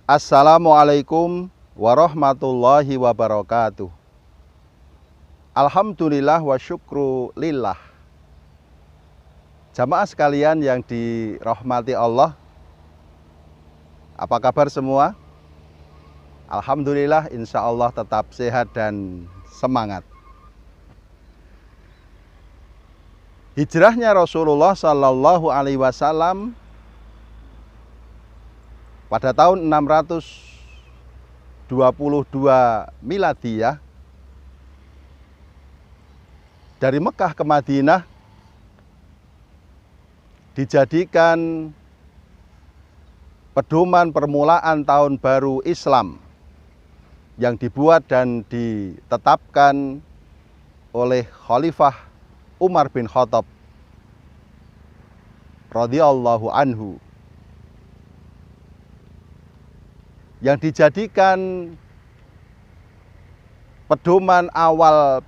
Assalamualaikum warahmatullahi wabarakatuh. Alhamdulillah wa syukru lillah. Jamaah sekalian yang dirahmati Allah, apa kabar semua? Alhamdulillah, insya Allah tetap sehat dan semangat. Hijrahnya Rasulullah Sallallahu Alaihi Wasallam pada tahun 622 Miladiyah dari Mekah ke Madinah dijadikan pedoman permulaan tahun baru Islam yang dibuat dan ditetapkan oleh Khalifah Umar bin Khattab radhiyallahu anhu, yang dijadikan pedoman awal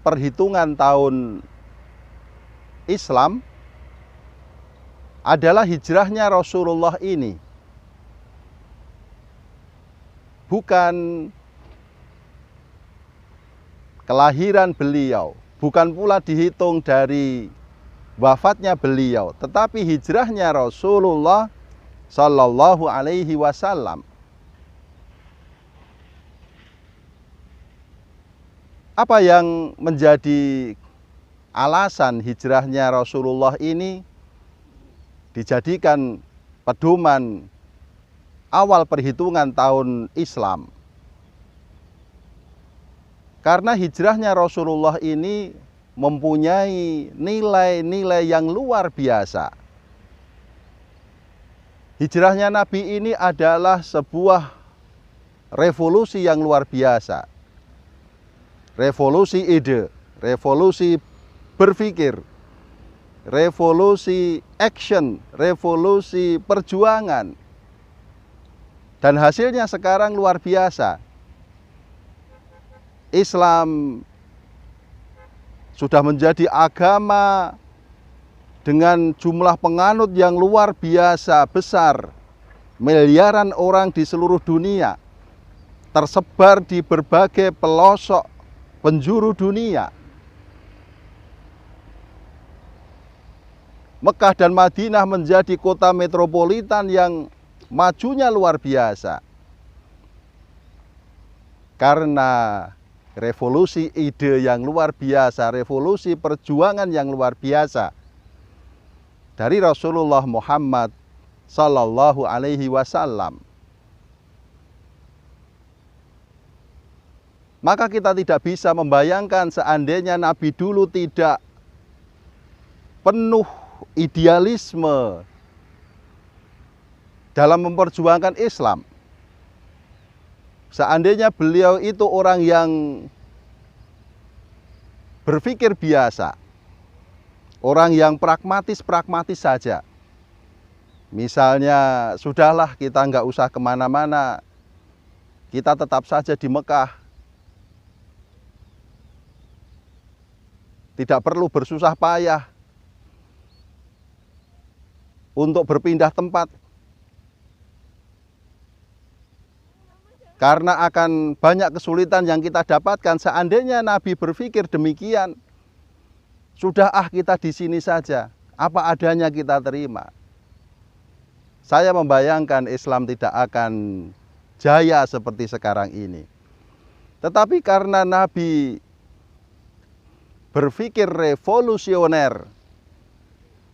perhitungan tahun Islam adalah hijrahnya Rasulullah ini. Bukan kelahiran beliau, bukan pula dihitung dari wafatnya beliau, tetapi hijrahnya Rasulullah Sallallahu Alaihi Wasallam. Apa yang menjadi alasan hijrahnya Rasulullah ini dijadikan pedoman awal perhitungan tahun Islam? Karena hijrahnya Rasulullah ini mempunyai nilai-nilai yang luar biasa. Hijrahnya Nabi ini adalah sebuah revolusi yang luar biasa. Revolusi ide, revolusi berpikir, revolusi action, revolusi perjuangan. Dan hasilnya sekarang luar biasa. Islam sudah menjadi agama dengan jumlah penganut yang luar biasa besar. Miliaran orang di seluruh dunia, tersebar di berbagai pelosok penjuru dunia. Mekah dan Madinah menjadi kota metropolitan yang majunya luar biasa. Karena revolusi ide yang luar biasa, revolusi perjuangan yang luar biasa dari Rasulullah Muhammad Sallallahu Alaihi Wasallam. Maka kita tidak bisa membayangkan seandainya Nabi dulu tidak penuh idealisme dalam memperjuangkan Islam. Seandainya beliau itu orang yang berpikir biasa, orang yang pragmatis saja. Misalnya, sudahlah kita nggak usah kemana-mana, kita tetap saja di Mekah. Tidak perlu bersusah payah untuk berpindah tempat, karena akan banyak kesulitan yang kita dapatkan. Seandainya Nabi berpikir demikian, sudah kita di sini saja, apa adanya kita terima. Saya membayangkan Islam tidak akan jaya seperti sekarang ini. Tetapi karena Nabi berpikir revolusioner,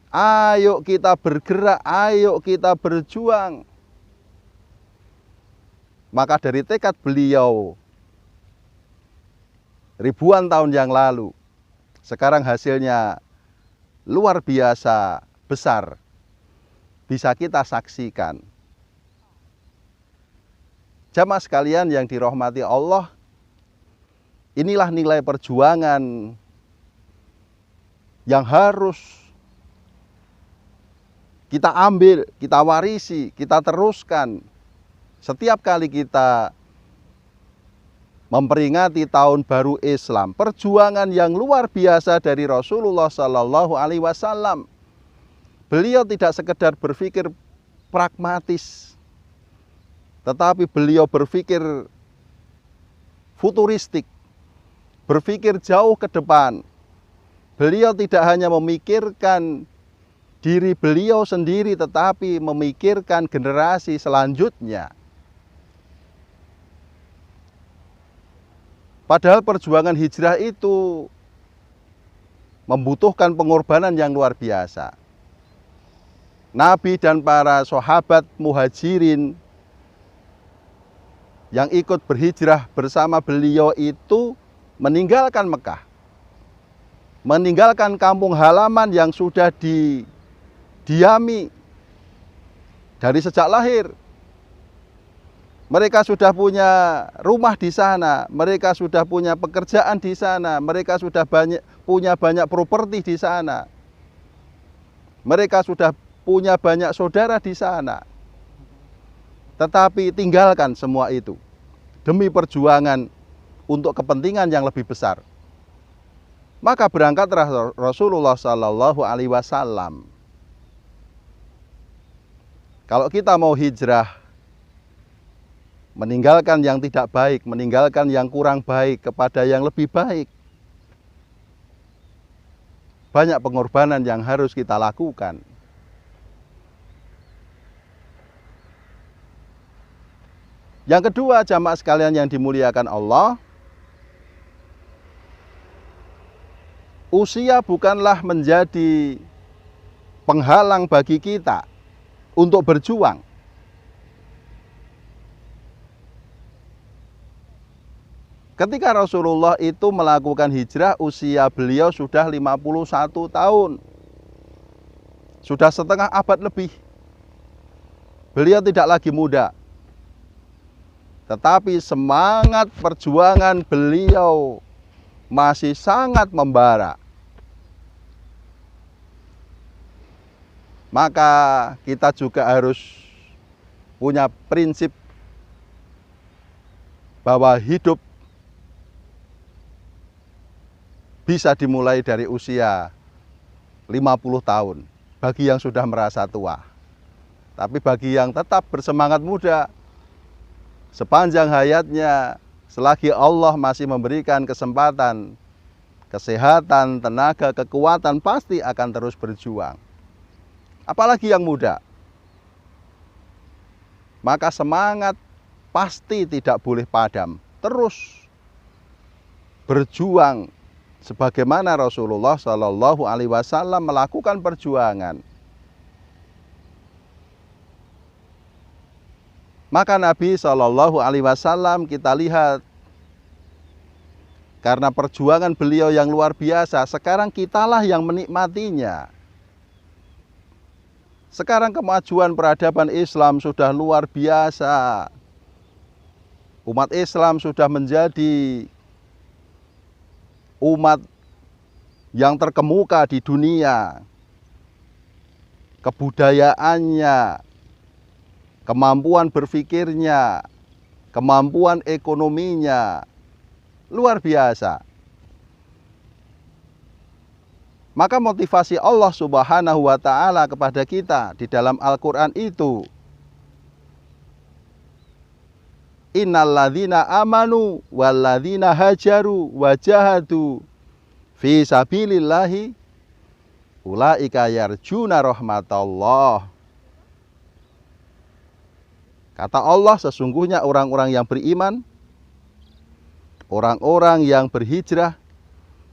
ayo kita bergerak, ayo kita berjuang. Maka dari tekad beliau ribuan tahun yang lalu, sekarang hasilnya luar biasa besar, bisa kita saksikan. Jamaah sekalian yang dirahmati Allah, inilah nilai perjuangan yang harus kita ambil, kita warisi, kita teruskan setiap kali kita memperingati tahun baru Islam. Perjuangan yang luar biasa dari Rasulullah Sallallahu Alaihi Wasallam. Beliau tidak sekedar berpikir pragmatis, tetapi beliau berpikir futuristik, berpikir jauh ke depan. Beliau tidak hanya memikirkan diri beliau sendiri, tetapi memikirkan generasi selanjutnya. Padahal perjuangan hijrah itu membutuhkan pengorbanan yang luar biasa. Nabi dan para sahabat muhajirin yang ikut berhijrah bersama beliau itu meninggalkan Mekah, meninggalkan kampung halaman yang sudah didiami dari sejak lahir. Mereka sudah punya rumah di sana, mereka sudah punya pekerjaan di sana, mereka sudah punya banyak properti di sana. Mereka sudah punya banyak saudara di sana. Tetapi tinggalkan semua itu demi perjuangan untuk kepentingan yang lebih besar. Maka berangkatlah Rasulullah Sallallahu Alaihi Wasallam. Kalau kita mau hijrah, meninggalkan yang tidak baik, meninggalkan yang kurang baik kepada yang lebih baik, banyak pengorbanan yang harus kita lakukan. Yang kedua, jamaah sekalian yang dimuliakan Allah, usia bukanlah menjadi penghalang bagi kita untuk berjuang. Ketika Rasulullah itu melakukan hijrah, usia beliau sudah 51 tahun. Sudah setengah abad lebih. Beliau tidak lagi muda. Tetapi semangat perjuangan beliau masih sangat membara. Maka kita juga harus punya prinsip bahwa hidup bisa dimulai dari usia 50 tahun bagi yang sudah merasa tua. Tapi bagi yang tetap bersemangat muda, sepanjang hayatnya, selagi Allah masih memberikan kesempatan, kesehatan, tenaga, kekuatan, pasti akan terus berjuang. Apalagi yang muda. Maka semangat pasti tidak boleh padam. Terus berjuang sebagaimana Rasulullah Shallallahu Alaihi Wasallam melakukan perjuangan. Maka Nabi Shallallahu Alaihi Wasallam kita lihat, karena perjuangan beliau yang luar biasa, sekarang kitalah yang menikmatinya. Sekarang kemajuan peradaban Islam sudah luar biasa. Umat Islam sudah menjadi umat yang terkemuka di dunia. Kebudayaannya, kemampuan berpikirnya, kemampuan ekonominya luar biasa. Maka motivasi Allah Subhanahu wa Ta'ala kepada kita di dalam Al-Quran itu, innalladzina amanu walladzina hajaru wajahadu fi sabilillahi ulaika yarjuna rahmatallah. Kata Allah, sesungguhnya orang-orang yang beriman, orang-orang yang berhijrah,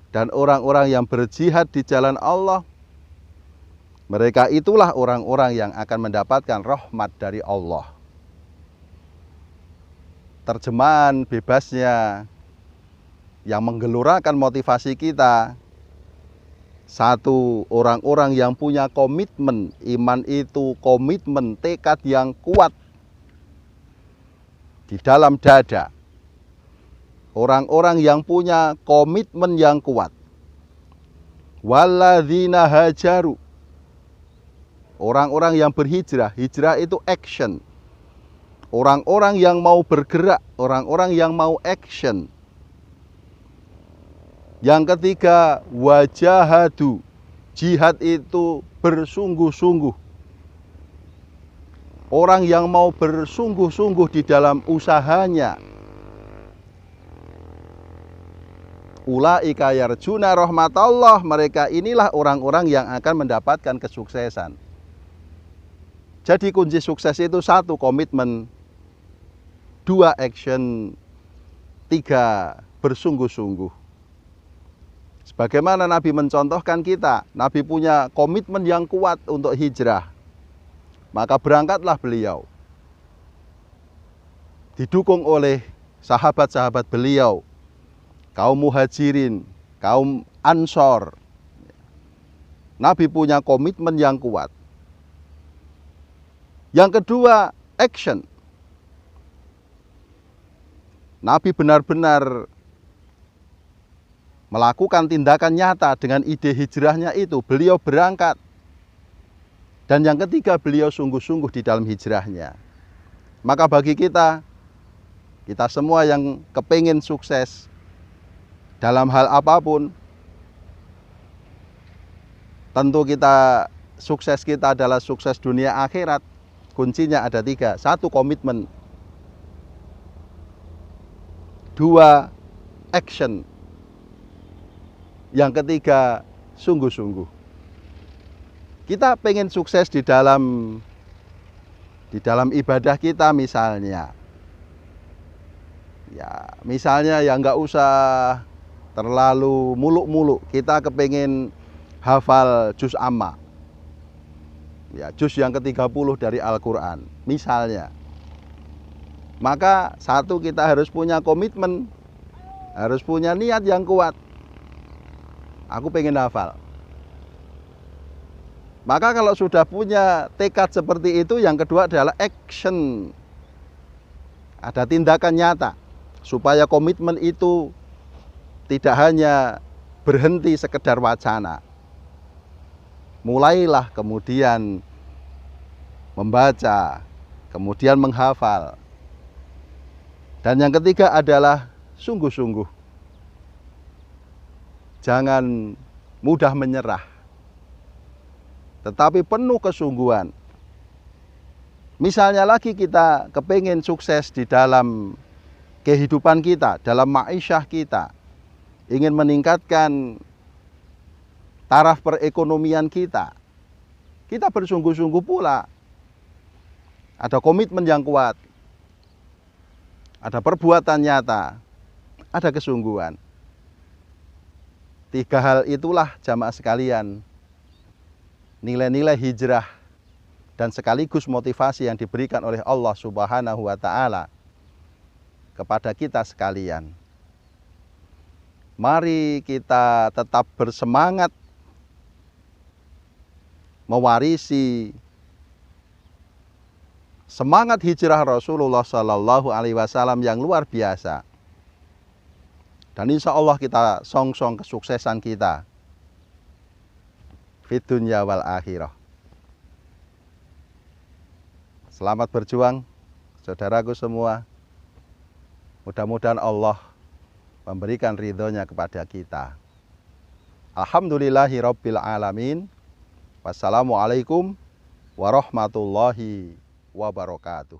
dan orang-orang yang berjihad di jalan Allah, mereka itulah orang-orang yang akan mendapatkan rahmat dari Allah. Terjemahan bebasnya yang menggelurakan motivasi kita, satu, orang-orang yang punya komitmen. Iman itu komitmen, tekad yang kuat di dalam dada. Orang-orang yang punya komitmen yang kuat. Walladzina hajaru, orang-orang yang berhijrah. Hijrah itu action. Orang-orang yang mau bergerak, orang-orang yang mau action. Yang ketiga, wajahadu, jihad itu bersungguh-sungguh. orang yang mau bersungguh-sungguh di dalam usahanya. Ulaika yarjuna rahmatallah, mereka inilah orang-orang yang akan mendapatkan kesuksesan. Jadi kunci sukses itu 1, komitmen, 2, action, 3, bersungguh-sungguh. Sebagaimana Nabi mencontohkan kita, Nabi punya komitmen yang kuat untuk hijrah. Maka berangkatlah beliau. Didukung oleh sahabat-sahabat beliau, kaum muhajirin, kaum ansor. Nabi punya komitmen yang kuat. Yang kedua, action. Nabi benar-benar melakukan tindakan nyata dengan ide hijrahnya itu. Beliau berangkat. Dan yang ketiga, beliau sungguh-sungguh di dalam hijrahnya. Maka bagi kita semua yang kepingin sukses dalam hal apapun, tentu sukses kita adalah sukses dunia akhirat. Kuncinya ada 3. 1, komitmen. 2, action. Yang ketiga, sungguh-sungguh. Kita pengen sukses di dalam ibadah kita misalnya. Ya, misalnya ya nggak usah terlalu muluk-muluk. Kita kepengen hafal juz amma. Ya, juz yang ke-30 dari Al-Quran misalnya. Maka 1, kita harus punya komitmen, harus punya niat yang kuat. Aku pengen hafal. Maka kalau sudah punya tekad seperti itu, yang kedua adalah action. Ada tindakan nyata supaya komitmen itu tidak hanya berhenti sekedar wacana. Mulailah kemudian membaca, kemudian menghafal. Dan yang ketiga adalah sungguh-sungguh. Jangan mudah menyerah, tetapi penuh kesungguhan. Misalnya lagi kita kepingin sukses di dalam kehidupan kita, dalam ma'isyah kita, ingin meningkatkan taraf perekonomian kita bersungguh-sungguh pula. Ada komitmen yang kuat, ada perbuatan nyata, ada kesungguhan. 3 hal itulah jamaah sekalian, nilai-nilai hijrah dan sekaligus motivasi yang diberikan oleh Allah Subhanahu wa Ta'ala kepada kita sekalian. Mari kita tetap bersemangat mewarisi semangat hijrah Rasulullah Sallallahu Alaihi Wasallam yang luar biasa. Dan insya Allah kita song-song kesuksesan kita fid dunya wal akhirah. Selamat berjuang, saudaraku semua. Mudah-mudahan Allah memberikan ridhonya kepada kita. Alhamdulillahi rabbil alamin. Wassalamualaikum warahmatullahi wabarakatuh.